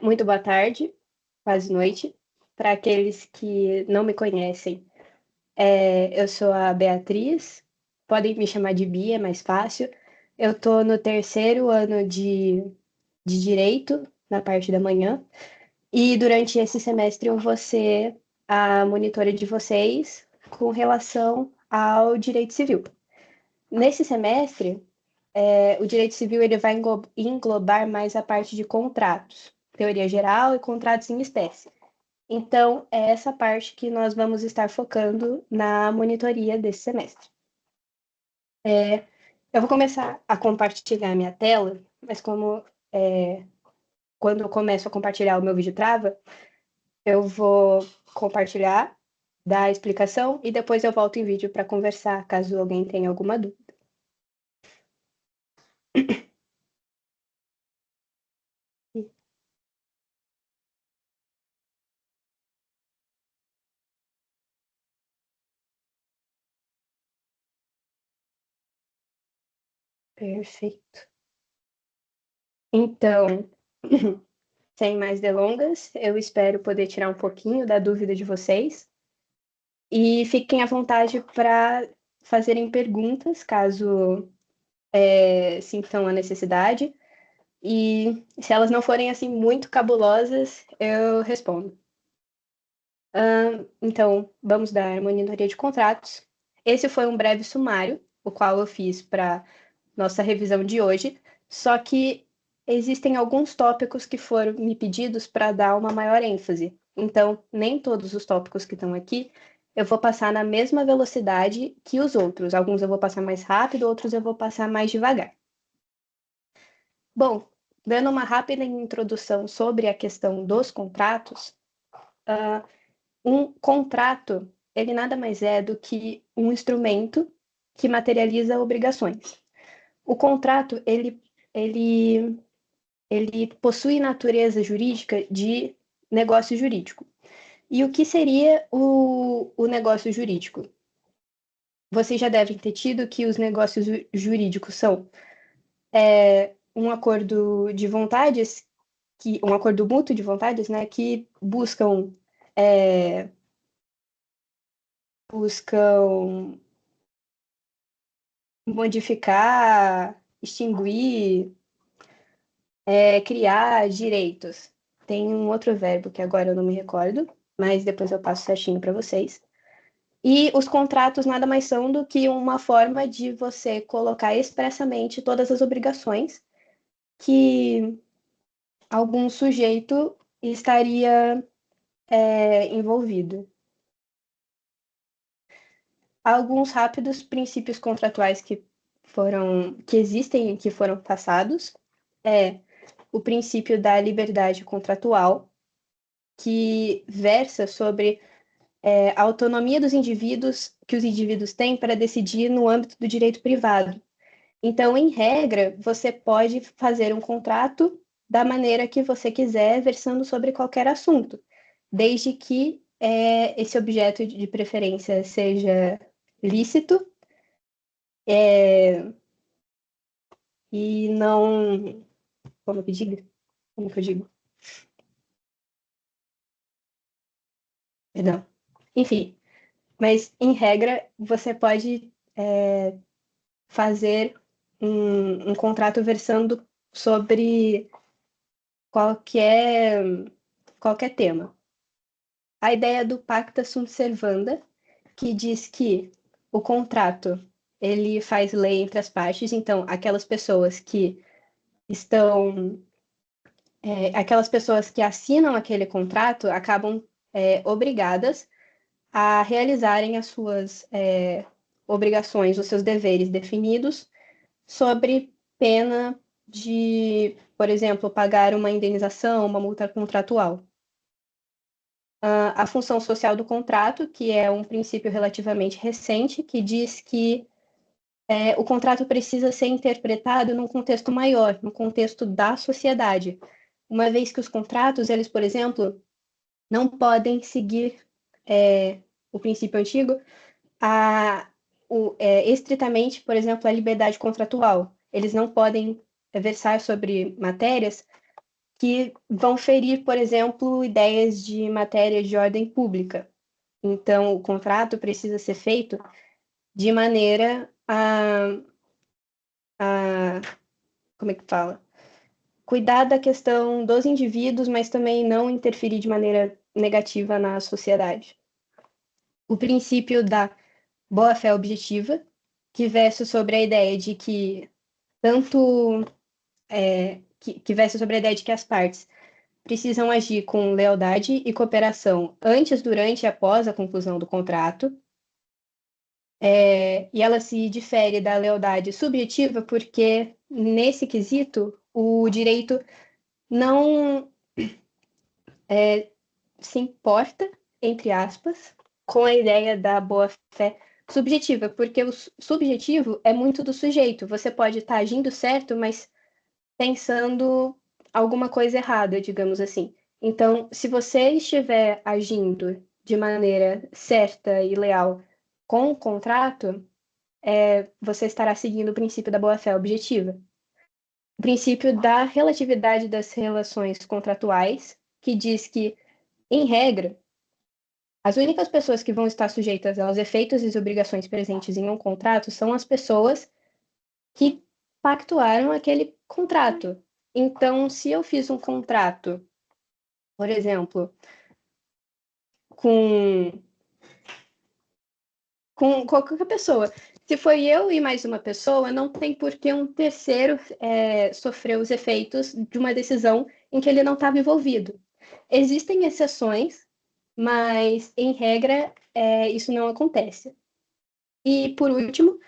Muito boa tarde, quase noite. Para aqueles que não me conhecem, eu sou a Beatriz, podem me chamar de Bia, é mais fácil. Eu estou no terceiro ano de Direito, na parte da manhã, e durante esse semestre eu vou ser a monitora de vocês com relação ao direito civil. Nesse semestre, o direito civil ele vai englobar mais a parte de contratos, teoria geral e contratos em espécie. Então, é essa parte que nós vamos estar focando na monitoria desse semestre. Eu vou começar a compartilhar a minha tela, mas quando eu começo a compartilhar o meu vídeo trava, eu vou compartilhar, dar a explicação e depois eu volto em vídeo para conversar, caso alguém tenha alguma dúvida. Perfeito. Então, sem mais delongas, eu espero poder tirar um pouquinho da dúvida de vocês. E fiquem à vontade para fazerem perguntas, caso sintam a necessidade. E se elas não forem assim muito cabulosas, eu respondo. Então, vamos dar monitoria de contratos. Esse foi um breve sumário, o qual eu fiz para nossa revisão de hoje, só que existem alguns tópicos que foram me pedidos para dar uma maior ênfase. Então, nem todos os tópicos que estão aqui eu vou passar na mesma velocidade que os outros. Alguns eu vou passar mais rápido, outros eu vou passar mais devagar. Bom, dando uma rápida introdução sobre a questão dos contratos, um contrato, ele nada mais é do que um instrumento que materializa obrigações. O contrato, ele possui natureza jurídica de negócio jurídico. E o que seria o negócio jurídico? Vocês já devem ter tido que os negócios jurídicos são um acordo de vontades, um acordo mútuo de vontades, né, que buscam modificar, extinguir, criar direitos. Tem um outro verbo que agora eu não me recordo, mas depois eu passo certinho para vocês. E os contratos nada mais são do que uma forma de você colocar expressamente todas as obrigações que algum sujeito estaria envolvido. Alguns rápidos princípios contratuais que existem e que foram passados é o princípio da liberdade contratual, que versa sobre a autonomia dos indivíduos, que os indivíduos têm para decidir no âmbito do direito privado. Então, em regra, você pode fazer um contrato da maneira que você quiser, versando sobre qualquer assunto, desde que esse objeto de preferência seja lícito e não. Como que eu digo? Como que eu digo? Perdão. Enfim, mas em regra, você pode fazer um contrato versando sobre qualquer, qualquer tema. A ideia do pacta sunt servanda, que diz que o contrato ele faz lei entre as partes, então aquelas pessoas que assinam aquele contrato acabam obrigadas a realizarem as suas obrigações, os seus deveres definidos, sobre pena de, por exemplo, pagar uma indenização, uma multa contratual. A função social do contrato, que é um princípio relativamente recente, que diz que o contrato precisa ser interpretado num contexto maior, no contexto da sociedade, uma vez que os contratos, eles, por exemplo, não podem seguir o princípio antigo estritamente, por exemplo, a liberdade contratual. Eles não podem versar sobre matérias que vão ferir, por exemplo, ideias de matéria de ordem pública. Então, o contrato precisa ser feito de maneira a como é que fala? Cuidar da questão dos indivíduos, mas também não interferir de maneira negativa na sociedade. O princípio da boa-fé objetiva, que versa sobre a ideia de que tanto que versa sobre a ideia de que as partes precisam agir com lealdade e cooperação antes, durante e após a conclusão do contrato. E ela se difere da lealdade subjetiva porque, nesse quesito, o direito não se importa, entre aspas, com a ideia da boa-fé subjetiva, porque o subjetivo é muito do sujeito. Você pode estar agindo certo, mas pensando alguma coisa errada, digamos assim. Então, se você estiver agindo de maneira certa e leal com o contrato, você estará seguindo o princípio da boa-fé objetiva. O princípio da relatividade das relações contratuais, que diz que, em regra, as únicas pessoas que vão estar sujeitas aos efeitos e obrigações presentes em um contrato são as pessoas que pactuaram aquele contrato. Então, se eu fiz um contrato, por exemplo, com, com qualquer pessoa, se foi eu e mais uma pessoa, não tem por que um terceiro sofrer os efeitos de uma decisão em que ele não estava envolvido. Existem exceções, mas, em regra, isso não acontece. E, por último,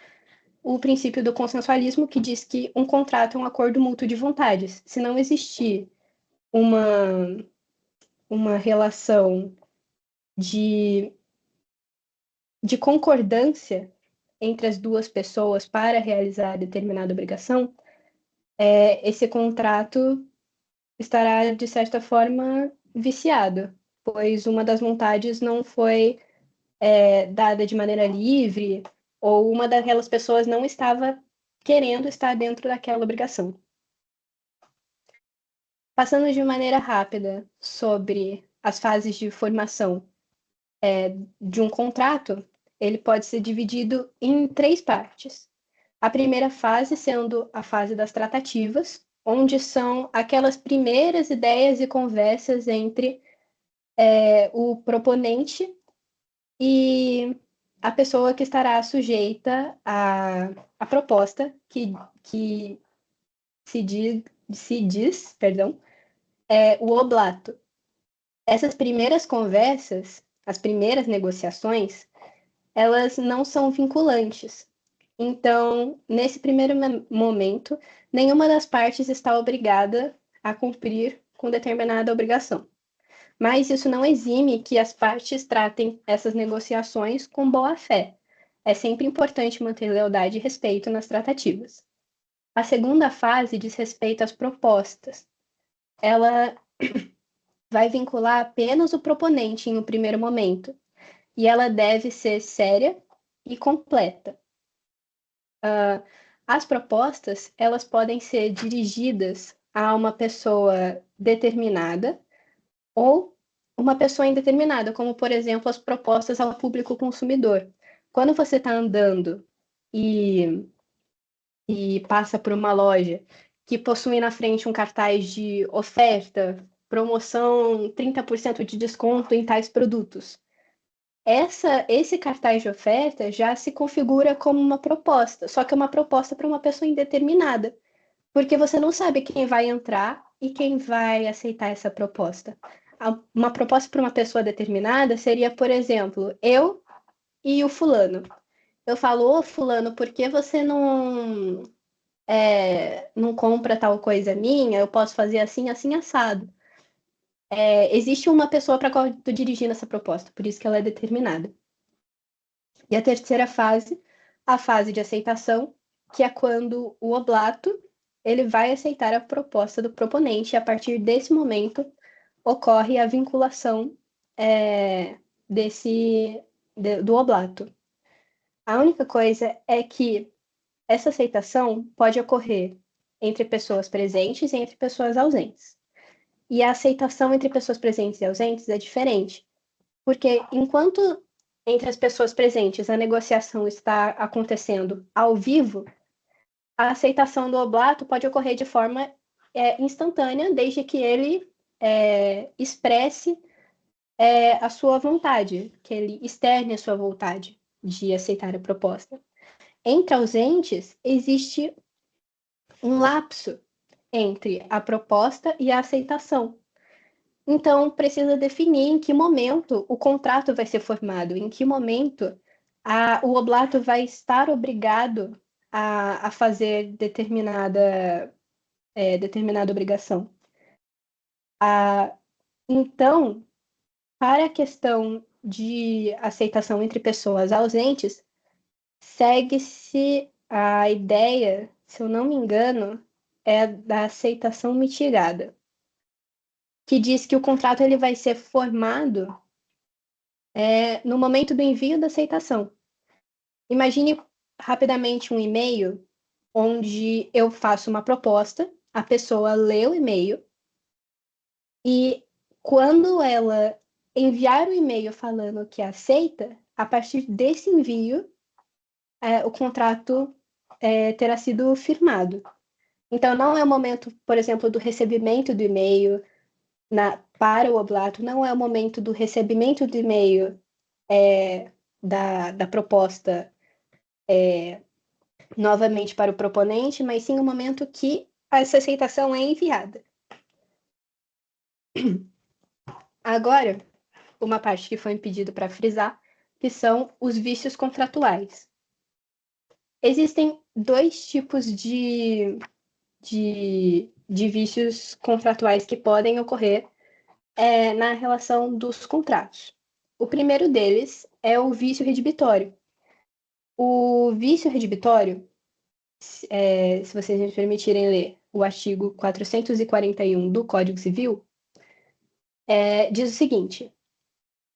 o princípio do consensualismo, que diz que um contrato é um acordo mútuo de vontades. Se não existir uma relação de, de concordância entre as duas pessoas para realizar determinada obrigação, esse contrato estará, de certa forma, viciado, pois uma das vontades não foi dada de maneira livre, ou uma daquelas pessoas não estava querendo estar dentro daquela obrigação. Passando de maneira rápida sobre as fases de formação de um contrato, ele pode ser dividido em três partes. A primeira fase sendo a fase das tratativas, onde são aquelas primeiras ideias e conversas entre o proponente e a pessoa que estará sujeita à proposta que se diz, perdão, o oblato. Essas primeiras conversas, as primeiras negociações, elas não são vinculantes. Então, nesse primeiro momento, nenhuma das partes está obrigada a cumprir com determinada obrigação. Mas isso não exime que as partes tratem essas negociações com boa fé. É sempre importante manter lealdade e respeito nas tratativas. A segunda fase diz respeito às propostas. Ela vai vincular apenas o proponente em um primeiro momento, e ela deve ser séria e completa. As propostas, elas podem ser dirigidas a uma pessoa determinada ou uma pessoa indeterminada, como, por exemplo, as propostas ao público consumidor. Quando você está andando e, e passa por uma loja que possui na frente um cartaz de oferta, promoção 30% de desconto em tais produtos. Esse cartaz de oferta já se configura como uma proposta, só que é uma proposta para uma pessoa indeterminada, porque você não sabe quem vai entrar e quem vai aceitar essa proposta. Uma proposta para uma pessoa determinada seria, por exemplo, eu e o fulano. Eu falo, ô fulano, por que você não compra tal coisa minha? Eu posso fazer assim, assim, assado. Existe uma pessoa para qual eu estou dirigindo essa proposta, por isso que ela é determinada. E a terceira fase, a fase de aceitação, que é quando o oblato ele vai aceitar a proposta do proponente e a partir desse momento ocorre a vinculação do oblato. A única coisa é que essa aceitação pode ocorrer entre pessoas presentes e entre pessoas ausentes. e a aceitação entre pessoas presentes e ausentes é diferente. Porque enquanto entre as pessoas presentes a negociação está acontecendo ao vivo, a aceitação do oblato pode ocorrer de forma instantânea, desde que ele expresse a sua vontade, que ele externe a sua vontade de aceitar a proposta. Entre ausentes, existe um lapso entre a proposta e a aceitação. Então, precisa definir em que momento o contrato vai ser formado, em que momento o oblato vai estar obrigado a fazer determinada obrigação. Então, para a questão de aceitação entre pessoas ausentes, segue-se a ideia, se eu não me engano, é da aceitação mitigada, que diz que o contrato ele vai ser formado no momento do envio da aceitação. Imagine rapidamente um e-mail onde eu faço uma proposta, a pessoa lê o e-mail e quando ela enviar o e-mail falando que aceita, a partir desse envio, o contrato terá sido firmado. Então, não é o momento, por exemplo, do recebimento do e-mail para o oblato, não é o momento do recebimento do e-mail da proposta novamente para o proponente, mas sim o momento que essa aceitação é enviada. Agora, uma parte que foi pedido para frisar, que são os vícios contratuais. Existem dois tipos de vícios contratuais que podem ocorrer na relação dos contratos. O primeiro deles é o vício redibitório. O vício redibitório, se vocês me permitirem ler o artigo 441 do Código Civil, diz o seguinte: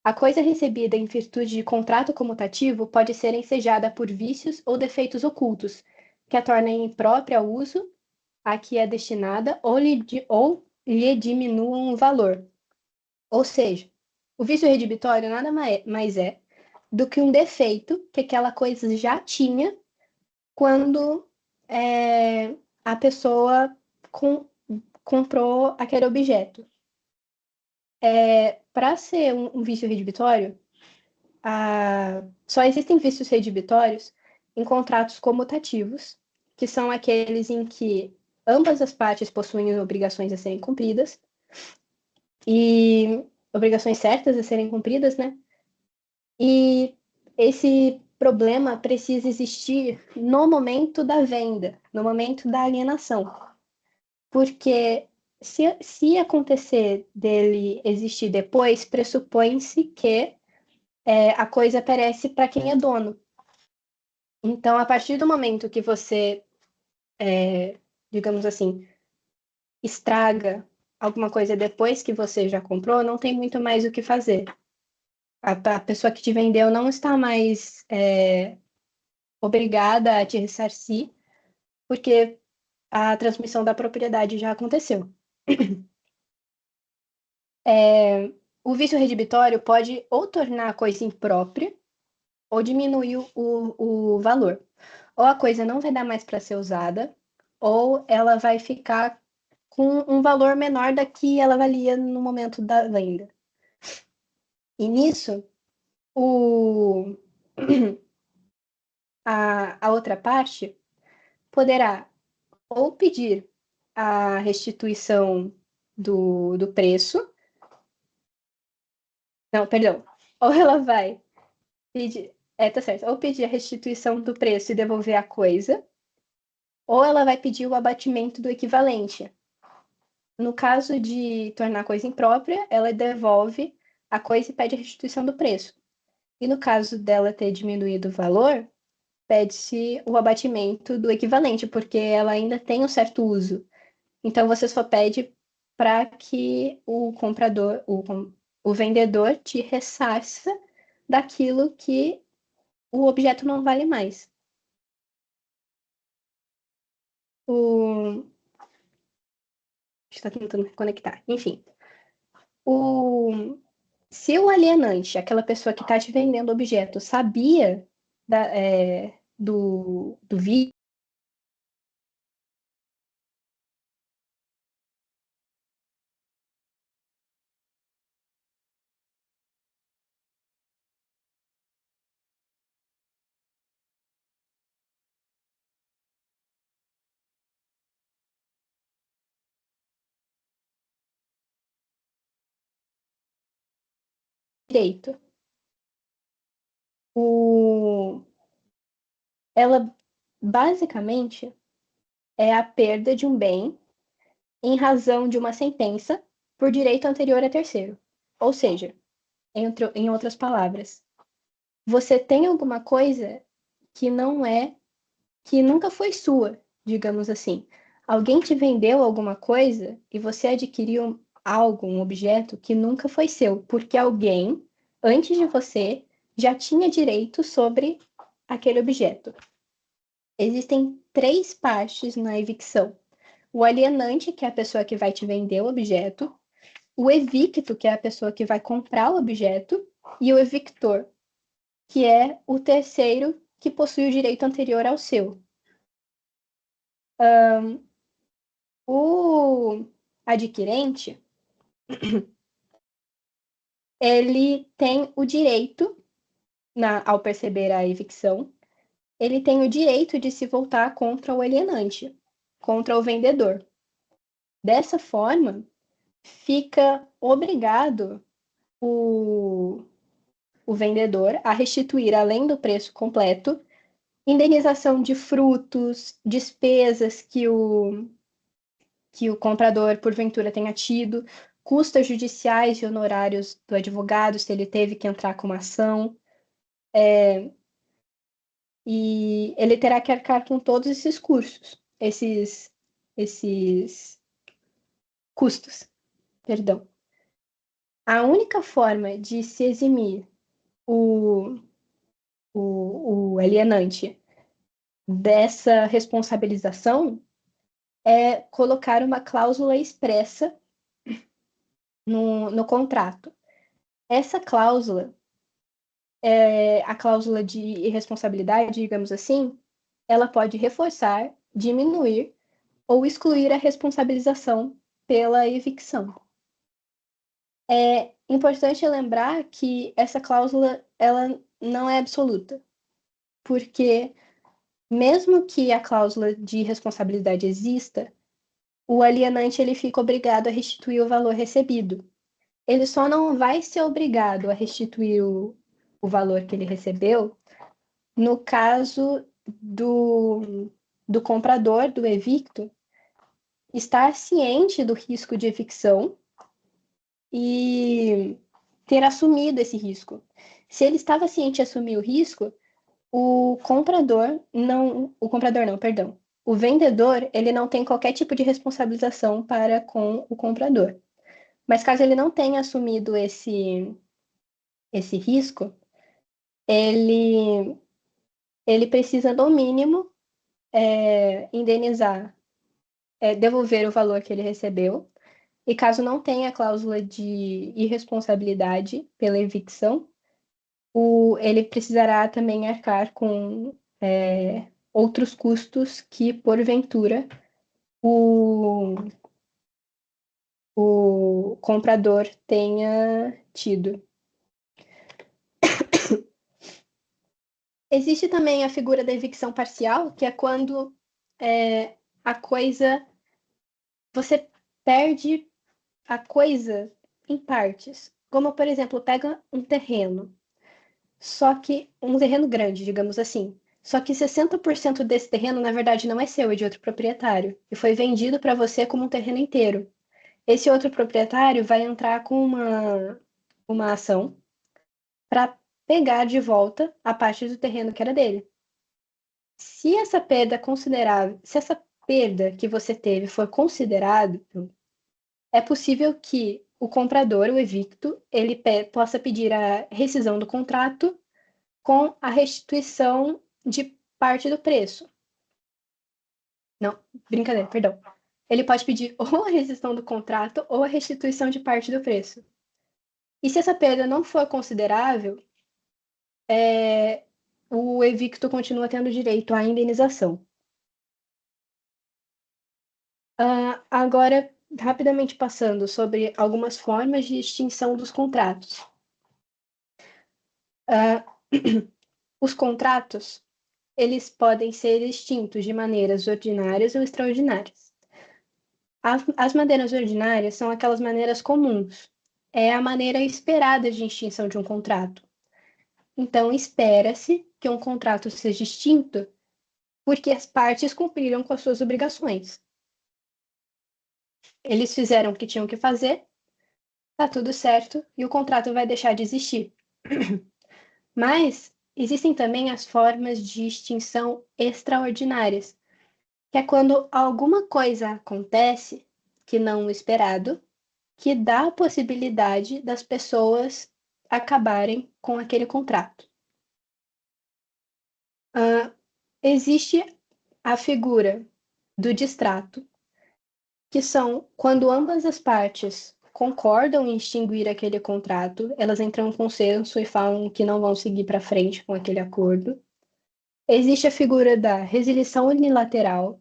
a coisa recebida em virtude de contrato comutativo pode ser ensejada por vícios ou defeitos ocultos, que a tornem imprópria ao uso a que é destinada ou lhe diminuam o valor. Ou seja, o vício redibitório nada mais é do que um defeito que aquela coisa já tinha quando a pessoa comprou aquele objeto. Para ser um vício redibitório, só existem vícios redibitórios em contratos comutativos, que são aqueles em que ambas as partes possuem obrigações a serem cumpridas, e obrigações certas a serem cumpridas, né? E esse problema precisa existir no momento da venda, no momento da alienação. Porque se acontecer dele existir depois, pressupõe-se que a coisa perece para quem é dono. Então, a partir do momento que você, digamos assim, estraga alguma coisa depois que você já comprou, não tem muito mais o que fazer. A pessoa que te vendeu não está mais obrigada a te ressarcir, porque a transmissão da propriedade já aconteceu. O vício redibitório pode ou tornar a coisa imprópria, ou diminuir o valor. Ou a coisa não vai dar mais para ser usada, ou ela vai ficar com um valor menor da que ela valia no momento da venda. E nisso, a outra parte poderá ou pedir a restituição do preço. Não, perdão. Ou ela vai pedir. Tá certo. Ou pedir a restituição do preço e devolver a coisa, ou ela vai pedir o abatimento do equivalente. No caso de tornar a coisa imprópria, ela devolve a coisa e pede a restituição do preço. E no caso dela ter diminuído o valor, pede-se o abatimento do equivalente, porque ela ainda tem um certo uso. Então, você só pede para que o comprador, o vendedor te ressarça daquilo que o objeto não vale mais. está tentando reconectar. Enfim. Se o alienante, aquela pessoa que está te vendendo o objeto, sabia do vídeo, direito, ela basicamente é a perda de um bem em razão de uma sentença por direito anterior a terceiro. Ou seja, em outras palavras, você tem alguma coisa que não é, que nunca foi sua, digamos assim. Alguém te vendeu alguma coisa e você adquiriu algo, um objeto que nunca foi seu, porque alguém, antes de você, já tinha direito sobre aquele objeto. Existem três partes na evicção: o alienante, que é a pessoa que vai te vender o objeto, o evicto, que é a pessoa que vai comprar o objeto, e o evictor, que é o terceiro que possui o direito anterior ao seu. O adquirente, ele tem o direito, ao perceber a evicção, ele tem o direito de se voltar contra o alienante, contra o vendedor. Dessa forma, fica obrigado o vendedor a restituir, além do preço completo, indenização de frutos, despesas que o comprador, porventura, tenha tido, custas judiciais e honorários do advogado, se ele teve que entrar com uma ação, e ele terá que arcar com todos esses custos, esses custos, perdão. A única forma de se eximir o alienante dessa responsabilização é colocar uma cláusula expressa no contrato. Essa cláusula, a cláusula de irresponsabilidade, digamos assim, ela pode reforçar, diminuir ou excluir a responsabilização pela evicção. É importante lembrar que essa cláusula ela não é absoluta, porque mesmo que a cláusula de responsabilidade exista, o alienante ele fica obrigado a restituir o valor recebido. Ele só não vai ser obrigado a restituir o valor que ele recebeu no caso do comprador, do evicto, estar ciente do risco de evicção e ter assumido esse risco. Se ele estava ciente de assumir o risco, o comprador não, perdão. O vendedor, ele não tem qualquer tipo de responsabilização para com o comprador. Mas caso ele não tenha assumido esse risco, ele precisa, no mínimo, indenizar, devolver o valor que ele recebeu. E caso não tenha a cláusula de irresponsabilidade pela evicção, ele precisará também arcar com outros custos que, porventura, o comprador tenha tido. Existe também a figura da evicção parcial, que é quando a coisa... Você perde a coisa em partes. Como, por exemplo, pega um terreno, só que um terreno grande, digamos assim. Só que 60% desse terreno, na verdade, não é seu, é de outro proprietário. E foi vendido para você como um terreno inteiro. Esse outro proprietário vai entrar com uma ação para pegar de volta a parte do terreno que era dele. Se essa perda considerável, se essa perda que você teve for considerado, é possível que o comprador, o evicto, ele possa pedir a rescisão do contrato com a restituição de parte do preço. Não, brincadeira, perdão. ele pode pedir ou a rescisão do contrato ou a restituição de parte do preço. E se essa perda não for considerável, o evicto continua tendo direito à indenização. Agora, rapidamente passando sobre algumas formas de extinção dos contratos. Os contratos, eles podem ser extintos de maneiras ordinárias ou extraordinárias. As maneiras ordinárias são aquelas maneiras comuns. É a maneira esperada de extinção de um contrato. Então, espera-se que um contrato seja extinto porque as partes cumpriram com as suas obrigações. Eles fizeram o que tinham que fazer, tá tudo certo e o contrato vai deixar de existir. Mas existem também as formas de extinção extraordinárias, que é quando alguma coisa acontece que não esperado, que dá a possibilidade das pessoas acabarem com aquele contrato. Existe a figura do distrato, que são quando ambas as partes concordam em extinguir aquele contrato, elas entram em consenso e falam que não vão seguir para frente com aquele acordo. Existe a figura da resilição unilateral,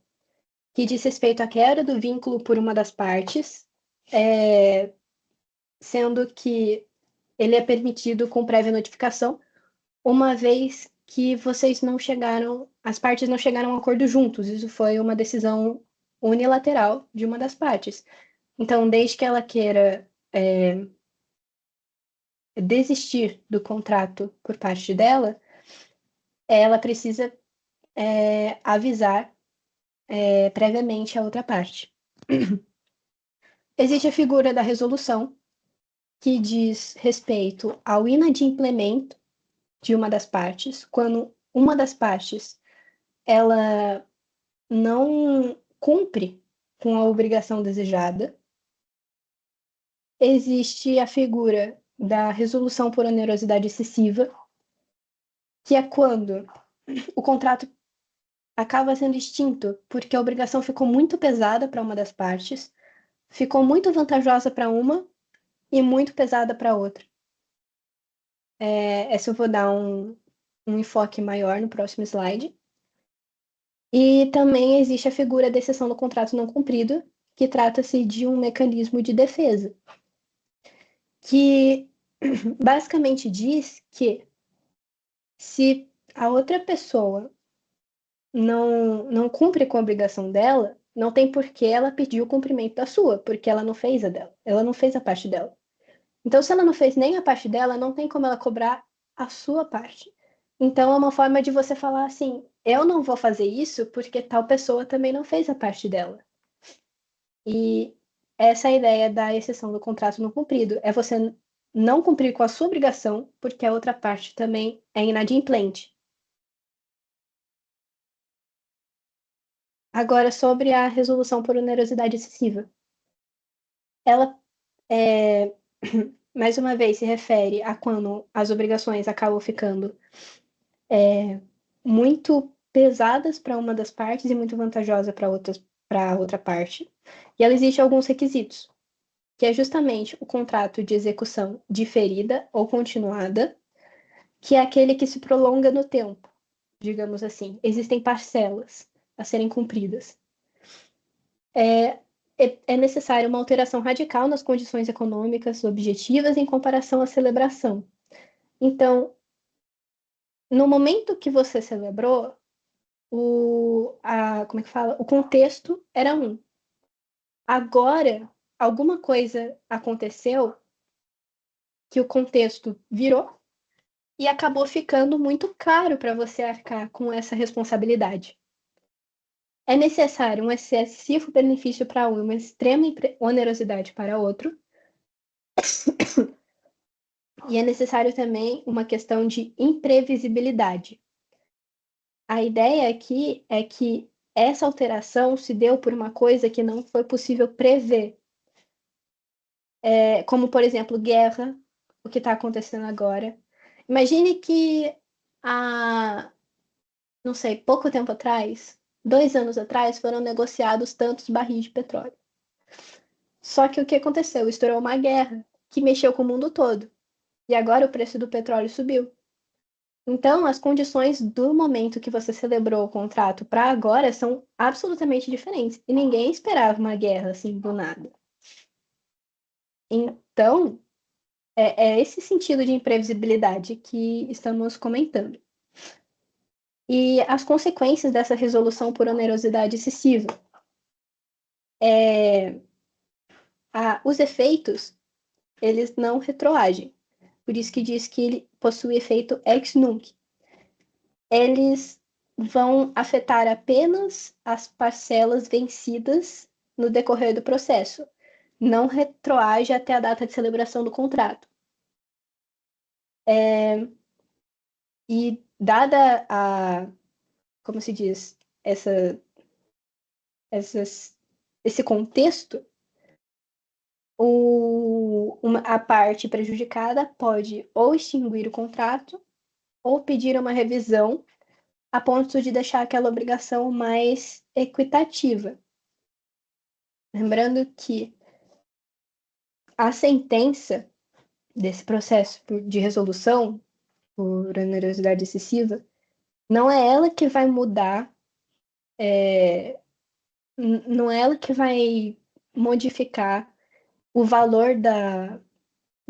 que diz respeito à quebra do vínculo por uma das partes, sendo que ele é permitido com prévia notificação, uma vez que as partes não chegaram a um acordo juntos. Isso foi uma decisão unilateral de uma das partes. Então, desde que ela queira desistir do contrato por parte dela, ela precisa avisar previamente a outra parte. Existe a figura da resolução, que diz respeito ao inadimplemento de uma das partes, quando uma das partes ela não cumpre com a obrigação desejada. Existe a figura da resolução por onerosidade excessiva, que é quando o contrato acaba sendo extinto porque a obrigação ficou muito pesada para uma das partes, ficou muito vantajosa para uma e muito pesada para outra. Essa eu vou dar um enfoque maior no próximo slide. E também existe a figura da exceção do contrato não cumprido, que trata-se de um mecanismo de defesa, que basicamente diz que se a outra pessoa não cumpre com a obrigação dela, não tem por que ela pedir o cumprimento da sua, porque ela não fez a dela, ela não fez a parte dela. Então, se ela não fez nem a parte dela, não tem como ela cobrar a sua parte. Então, é uma forma de você falar assim: eu não vou fazer isso porque tal pessoa também não fez a parte dela. E essa é a ideia da exceção do contrato não cumprido, é você não cumprir com a sua obrigação porque a outra parte também é inadimplente. Agora, sobre a resolução por onerosidade excessiva. Ela, mais uma vez, se refere a quando as obrigações acabam ficando muito pesadas para uma das partes e muito vantajosa para a outra parte. E ela existe alguns requisitos, que é justamente o contrato de execução diferida ou continuada, que é aquele que se prolonga no tempo, digamos assim. Existem parcelas a serem cumpridas. É necessária uma alteração radical nas condições econômicas objetivas em comparação à celebração. Então, no momento que você celebrou, como é que fala? O contexto era um. Agora, alguma coisa aconteceu que o contexto virou e acabou ficando muito caro para você arcar com essa responsabilidade. É necessário um excessivo benefício para um e uma extrema onerosidade para outro. E é necessário também uma questão de imprevisibilidade. A ideia aqui é que essa alteração se deu por uma coisa que não foi possível prever. Como, por exemplo, guerra, o que está acontecendo agora. Imagine que não sei, pouco tempo atrás, 2 anos atrás foram negociados tantos barris de petróleo. Só que o que aconteceu? Estourou uma guerra que mexeu com o mundo todo. E agora o preço do petróleo subiu. Então, as condições do momento que você celebrou o contrato para agora são absolutamente diferentes. E ninguém esperava uma guerra assim do nada. Então, é esse sentido de imprevisibilidade que estamos comentando. E as consequências dessa resolução por onerosidade excessiva. Os efeitos, eles não retroagem. Por isso que diz que ele possui efeito ex nunc. Eles vão afetar apenas as parcelas vencidas no decorrer do processo. Não retroage até a data de celebração do contrato. E dada como se diz, esse contexto, a parte prejudicada pode ou extinguir o contrato ou pedir uma revisão a ponto de deixar aquela obrigação mais equitativa. Lembrando que a sentença desse processo de resolução por onerosidade excessiva não é ela que vai mudar, não é ela que vai modificar o valor da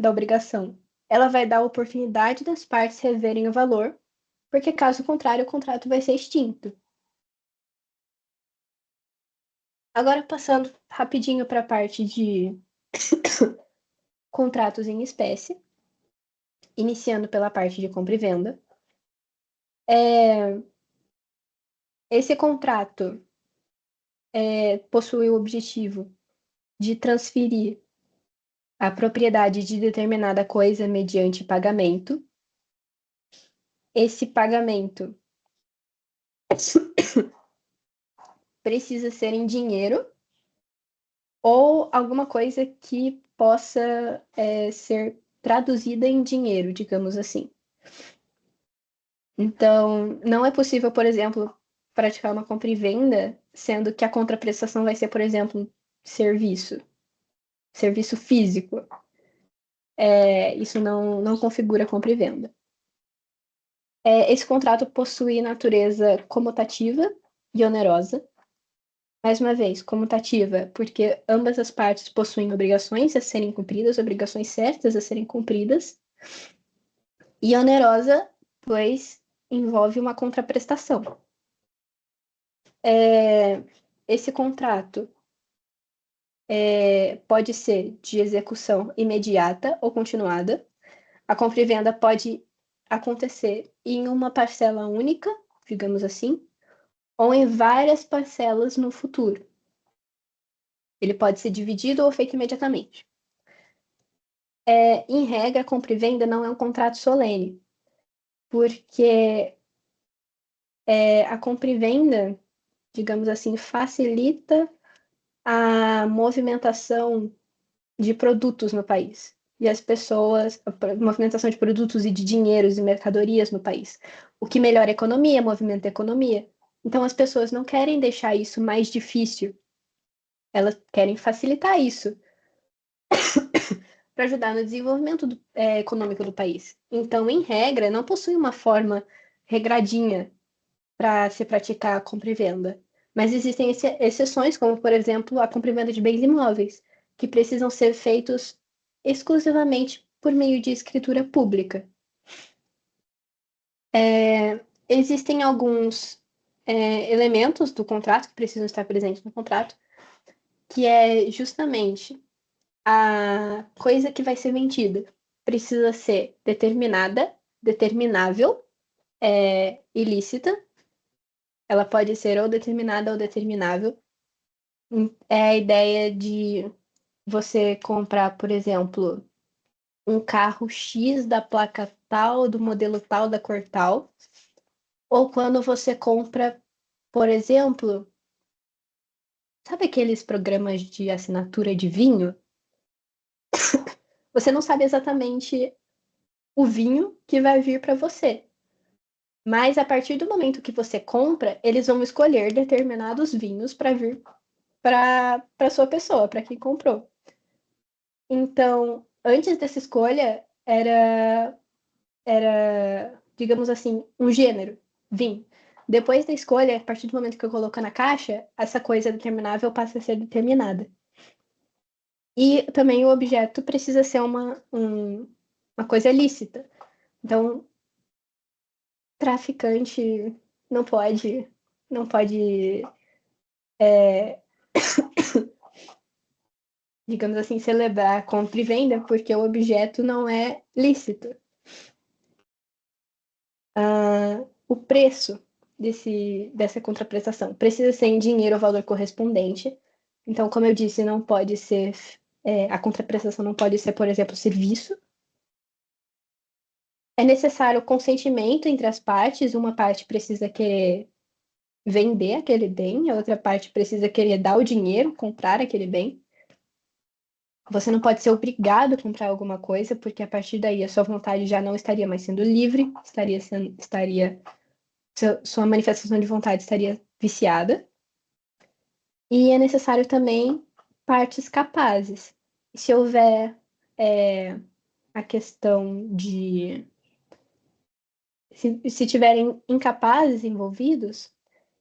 obrigação. Ela vai dar a oportunidade das partes reverem o valor, porque caso contrário, o contrato vai ser extinto. Agora, passando rapidinho para a parte de contratos em espécie, iniciando pela parte de compra e venda. Esse contrato possui o objetivo de transferir a propriedade de determinada coisa mediante pagamento. Esse pagamento precisa ser em dinheiro ou alguma coisa que possa ser traduzida em dinheiro, digamos assim. Então, não é possível, por exemplo, praticar uma compra e venda, sendo que a contraprestação vai ser, por exemplo, serviço físico. Isso não configura compra e venda. Esse contrato possui natureza comutativa e onerosa. Mais uma vez, comutativa, porque ambas as partes possuem obrigações a serem cumpridas, obrigações certas a serem cumpridas. E onerosa, pois envolve uma contraprestação. Esse contrato pode ser de execução imediata ou continuada. A compra e venda pode acontecer em uma parcela única, digamos assim, ou em várias parcelas no futuro. Ele pode ser dividido ou feito imediatamente. Em regra, a compra e venda não é um contrato solene, porque a compra e venda, digamos assim, facilita a movimentação de produtos no país. E as pessoas, a movimentação de produtos e de dinheiros e mercadorias no país. O que melhora a economia, movimenta a economia. Então, as pessoas não querem deixar isso mais difícil. Elas querem facilitar isso para ajudar no desenvolvimento econômico do país. Então, em regra, não possui uma forma regradinha para se praticar a compra e venda. Mas existem exceções, como, por exemplo, a compra e venda de bens imóveis, que precisam ser feitos exclusivamente por meio de escritura pública. Existem alguns elementos do contrato que precisam estar presentes no contrato, que é justamente a coisa que vai ser vendida precisa ser determinada, determinável, ilícita. Ela pode ser ou determinada ou determinável. É a ideia de você comprar, por exemplo, um carro X da placa tal, do modelo tal, da cor tal. Ou quando você compra, por exemplo, sabe aqueles programas de assinatura de vinho? Você não sabe exatamente o vinho que vai vir para você, Mas a partir do momento que você compra, eles vão escolher determinados vinhos para vir para sua pessoa, para quem comprou. Então, antes dessa escolha, digamos assim, um gênero, vinho. Depois da escolha, a partir do momento que eu coloco na caixa, essa coisa determinável passa a ser determinada. E também o objeto precisa ser uma coisa lícita. Então, traficante não pode, não pode, digamos assim, celebrar compra e venda porque o objeto não é lícito. O preço dessa contraprestação precisa ser em dinheiro ou valor correspondente. Então, como eu disse, não pode ser a contraprestação não pode ser, por exemplo, serviço. É necessário consentimento entre as partes. Uma parte precisa querer vender aquele bem, a outra parte precisa querer dar o dinheiro, comprar aquele bem. Você não pode ser obrigado a comprar alguma coisa, porque a partir daí a sua vontade já não estaria mais sendo livre, sua manifestação de vontade estaria viciada. E é necessário também partes capazes. Se houver a questão de. Se tiverem incapazes envolvidos,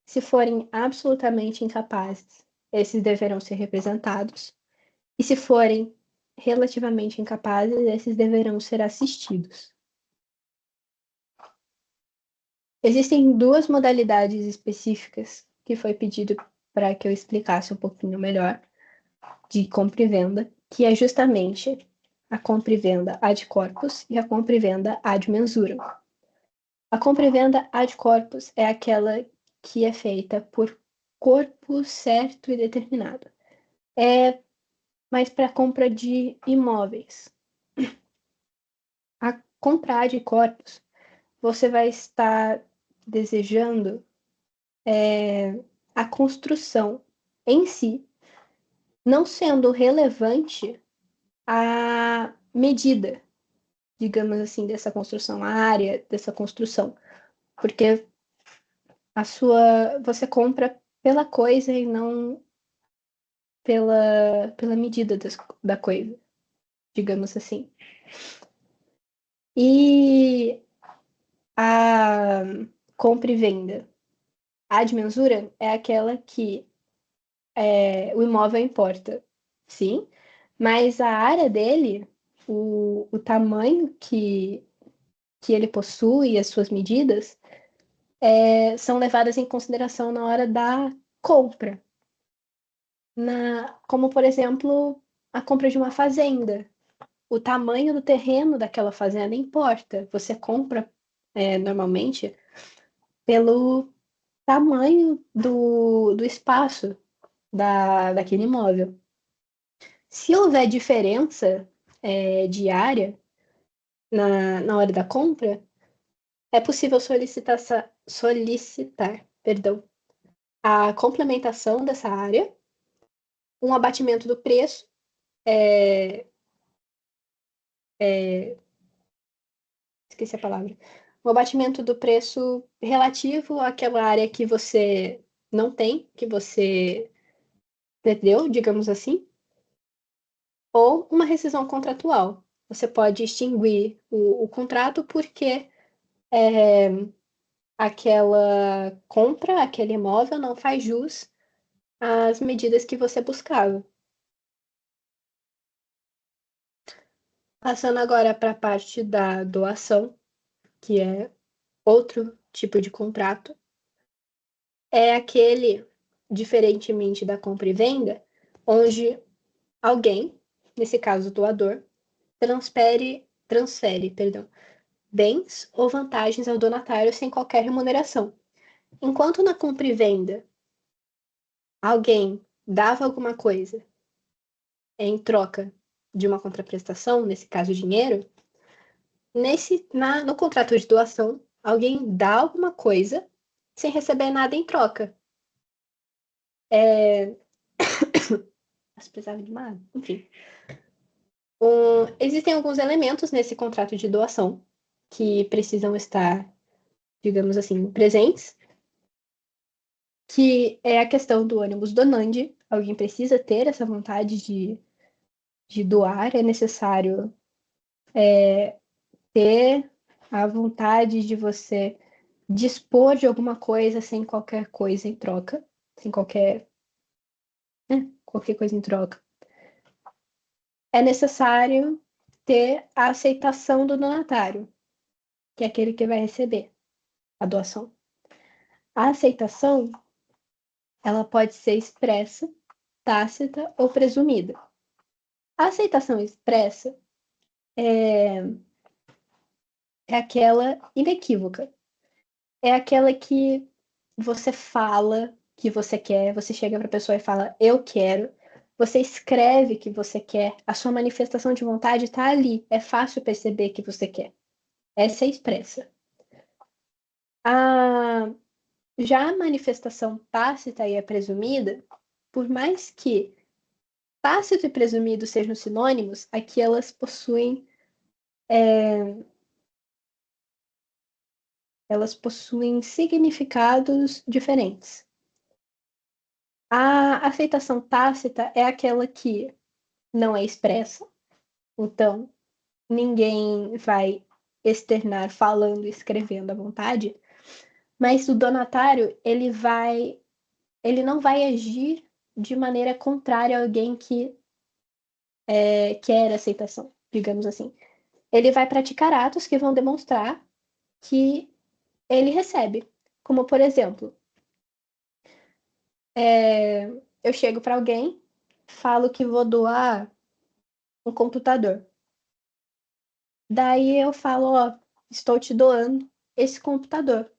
se forem absolutamente incapazes, esses deverão ser representados. E se forem relativamente incapazes, esses deverão ser assistidos. Existem duas modalidades específicas que foi pedido para que eu explicasse um pouquinho melhor de compra e venda, que é justamente a compra e venda ad corpus e a compra e venda ad mensuram. A compra e venda ad corpus é aquela que é feita por corpo certo e determinado. É mais para compra de imóveis. A compra ad corpus, você vai estar desejando a construção em si, não sendo relevante a medida, digamos assim, dessa construção, a área dessa construção, porque você compra pela coisa e não pela medida da coisa, digamos assim. E a compra e venda ad mensura é aquela que o imóvel importa, sim, mas a área dele, o tamanho que ele possui, as suas medidas, são levadas em consideração na hora da compra. Como, por exemplo, a compra de uma fazenda. O tamanho do terreno daquela fazenda importa. Você compra, normalmente, pelo tamanho do espaço daquele imóvel. Se houver diferença de área na hora da compra, é possível solicitar, perdão, a complementação dessa área, um abatimento do preço, esqueci a palavra, um abatimento do preço relativo àquela área que você não tem, que você perdeu, digamos assim, ou uma rescisão contratual. Você pode extinguir o contrato porque aquela compra, aquele imóvel não faz jus às medidas que você buscava. Passando agora para a parte da doação, que é outro tipo de contrato, é aquele, diferentemente da compra e venda, onde alguém, nesse caso o doador, transfere, perdão, bens ou vantagens ao donatário sem qualquer remuneração. Enquanto na compra e venda alguém dava alguma coisa em troca de uma contraprestação, nesse caso dinheiro, no contrato de doação, alguém dá alguma coisa sem receber nada em troca. Mas precisava de uma água. Enfim. Existem alguns elementos nesse contrato de doação que precisam estar digamos assim, presentes, que é a questão do ânimos donandi. Alguém precisa ter essa vontade de doar, é necessário ter a vontade de você dispor de alguma coisa sem qualquer coisa em troca, sem qualquer coisa em troca. É necessário ter a aceitação do donatário, que é aquele que vai receber a doação. A aceitação, ela pode ser expressa, tácita ou presumida. A aceitação expressa é aquela inequívoca. É aquela que você fala que você quer, você chega para a pessoa e fala, eu quero. Você escreve que você quer, a sua manifestação de vontade está ali. É fácil perceber que você quer. Essa é expressa. Já a manifestação tácita e a presumida, por mais que tácito e presumido sejam sinônimos, aqui elas possuem significados diferentes. A aceitação tácita é aquela que não é expressa, então ninguém vai externar falando e escrevendo à vontade, mas o donatário ele não vai agir de maneira contrária a alguém que quer aceitação, digamos assim. Ele vai praticar atos que vão demonstrar que ele recebe. Como, por exemplo, eu chego para alguém, falo que vou doar um computador. Daí eu falo, ó, estou te doando esse computador.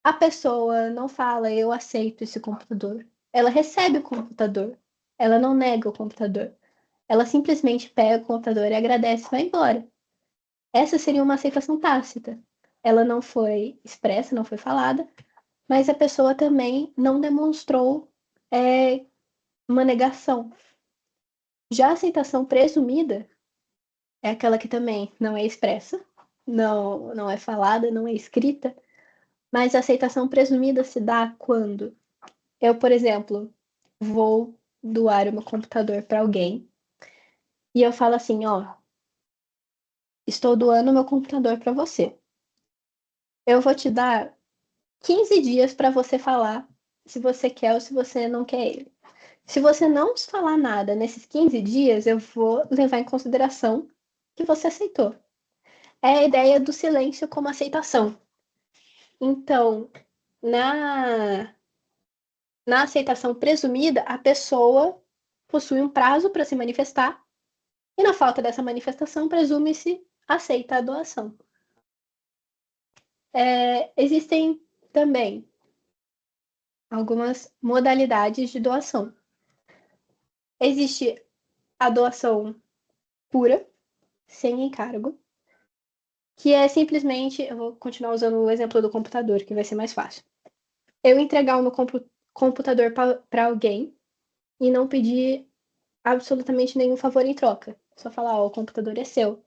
A pessoa não fala, eu aceito esse computador. Ela recebe o computador. Ela não nega o computador. Ela simplesmente pega o computador e agradece e vai embora. Essa seria uma aceitação tácita. Ela não foi expressa, não foi falada, mas a pessoa também não demonstrou uma negação. Já a aceitação presumida é aquela que também não é expressa, não é falada, não é escrita, mas a aceitação presumida se dá quando eu, por exemplo, vou doar o meu computador para alguém e eu falo assim, ó, estou doando o meu computador para você. Eu vou te dar 15 dias para você falar se você quer ou se você não quer ele. Se você não falar nada nesses 15 dias, eu vou levar em consideração que você aceitou. É a ideia do silêncio como aceitação. Então, na, na aceitação presumida, a pessoa possui um prazo para se manifestar e, na falta dessa manifestação, presume-se aceita a doação. Existem também algumas modalidades de doação. Existe a doação pura, sem encargo, que é simplesmente, eu vou continuar usando o exemplo do computador, que vai ser mais fácil. Eu entregar o meu computador para alguém e não pedir absolutamente nenhum favor em troca. Só falar, ó, o computador é seu.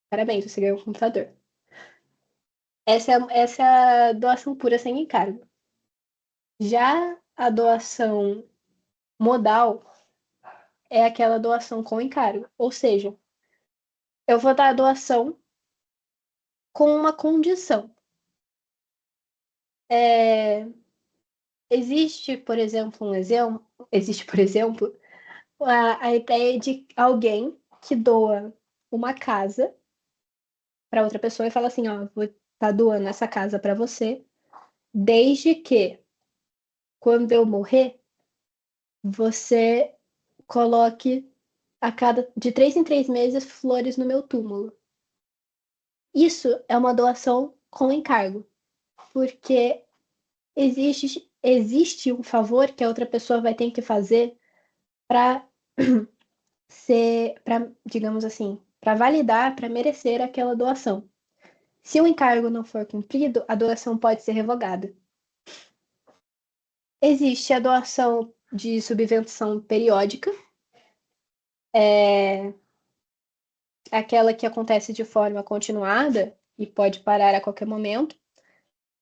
Parabéns, você ganhou o computador. Essa é a doação pura sem encargo. Já a doação modal é aquela doação com encargo. Ou seja, eu vou dar a doação com uma condição. Existe, por exemplo, a ideia de alguém que doa uma casa para outra pessoa e fala assim, ó, vou estar tá doando essa casa para você, desde que quando eu morrer, você coloque a cada de 3 em 3 meses flores no meu túmulo. Isso é uma doação com encargo, porque existe um favor que a outra pessoa vai ter que fazer para para, digamos assim, para validar, para merecer aquela doação. Se o encargo não for cumprido, a doação pode ser revogada. Existe a doação de subvenção periódica, aquela que acontece de forma continuada e pode parar a qualquer momento.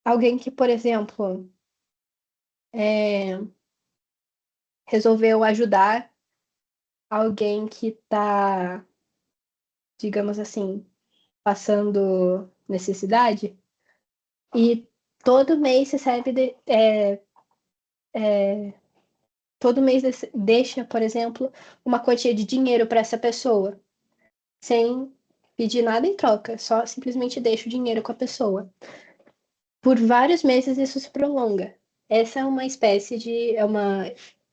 Alguém que, por exemplo, resolveu ajudar alguém que está, digamos assim, passando necessidade e todo mês recebe todo mês deixa, por exemplo, uma quantia de dinheiro para essa pessoa, sem pedir nada em troca, só simplesmente deixa o dinheiro com a pessoa. Por vários meses isso se prolonga. Essa é uma espécie de,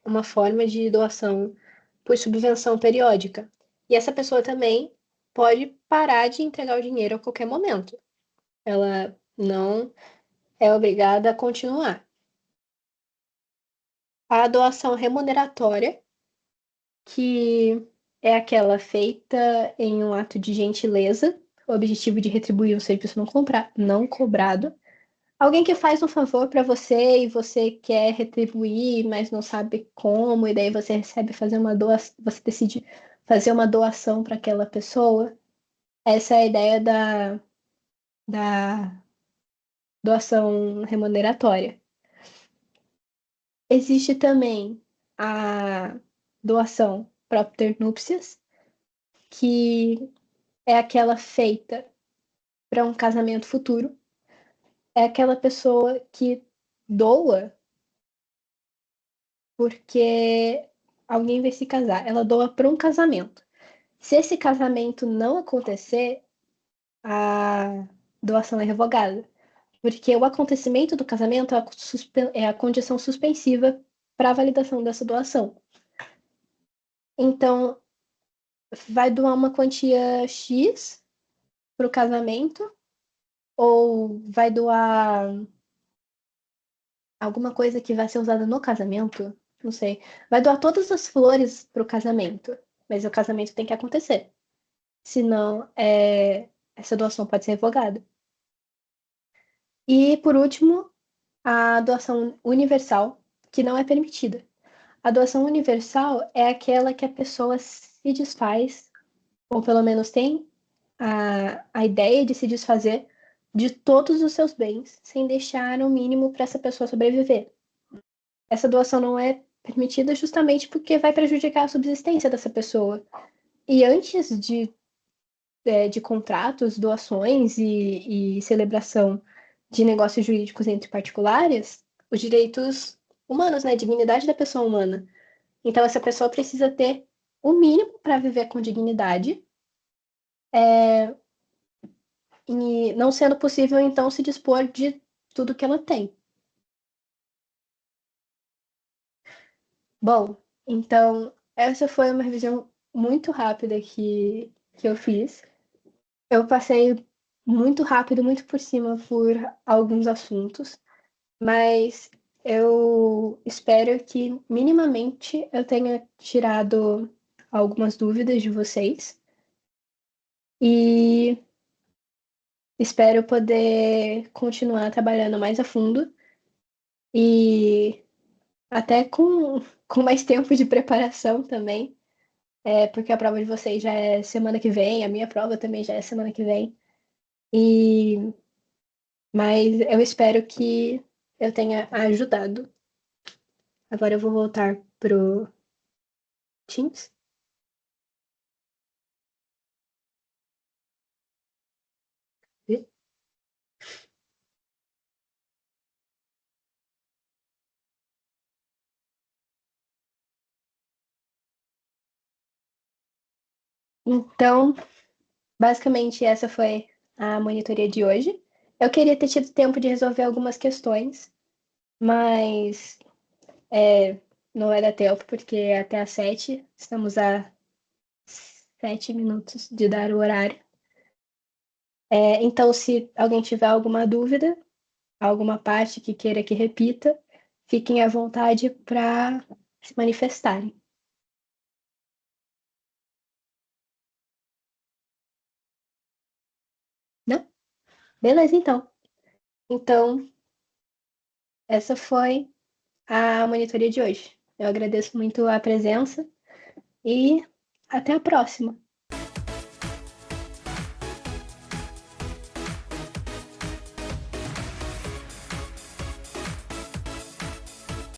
uma forma de doação por subvenção periódica. E essa pessoa também pode parar de entregar o dinheiro a qualquer momento. Ela não é obrigada a continuar. A doação remuneratória, que é aquela feita em um ato de gentileza, o objetivo de retribuir um serviço não cobrado. Alguém que faz um favor para você e você quer retribuir, mas não sabe como, e daí você recebe fazer uma doação, você decide fazer uma doação para aquela pessoa. Essa é a ideia da doação remuneratória. Existe também a doação propter-núpcias, que é aquela feita para um casamento futuro. É aquela pessoa que doa porque alguém vai se casar. Ela doa para um casamento. Se esse casamento não acontecer, a doação é revogada. Porque o acontecimento do casamento é a condição suspensiva para a validação dessa doação. Então, vai doar uma quantia X para o casamento, ou vai doar alguma coisa que vai ser usada no casamento? Não sei. Vai doar todas as flores para o casamento, mas o casamento tem que acontecer. Senão, essa doação pode ser revogada. E, por último, a doação universal, que não é permitida. A doação universal é aquela que a pessoa se desfaz, ou pelo menos tem a ideia de se desfazer de todos os seus bens, sem deixar o mínimo para essa pessoa sobreviver. Essa doação não é permitida justamente porque vai prejudicar a subsistência dessa pessoa. E antes de contratos, doações e celebração de negócios jurídicos entre particulares, os direitos humanos, né, a dignidade da pessoa humana. Então, essa pessoa precisa ter o mínimo para viver com dignidade, e não sendo possível, então, se dispor de tudo que ela tem. Bom, então, essa foi uma revisão muito rápida que eu fiz. Eu passei muito rápido, muito por cima por alguns assuntos, mas eu espero que minimamente eu tenha tirado algumas dúvidas de vocês e espero poder continuar trabalhando mais a fundo e até com mais tempo de preparação também, porque a prova de vocês já é semana que vem, a minha prova também já é semana que vem. E Mas eu espero que eu tenha ajudado. Agora eu vou voltar pro Teams. Então, basicamente, essa foi a monitoria de hoje. Eu queria ter tido tempo de resolver algumas questões, mas não vai dar tempo, porque até às 7, estamos a 7 minutos de dar o horário. Então, se alguém tiver alguma dúvida, alguma parte que queira que repita, fiquem à vontade para se manifestarem. Né? Beleza, então. Então, essa foi a monitoria de hoje. Eu agradeço muito a presença e até a próxima.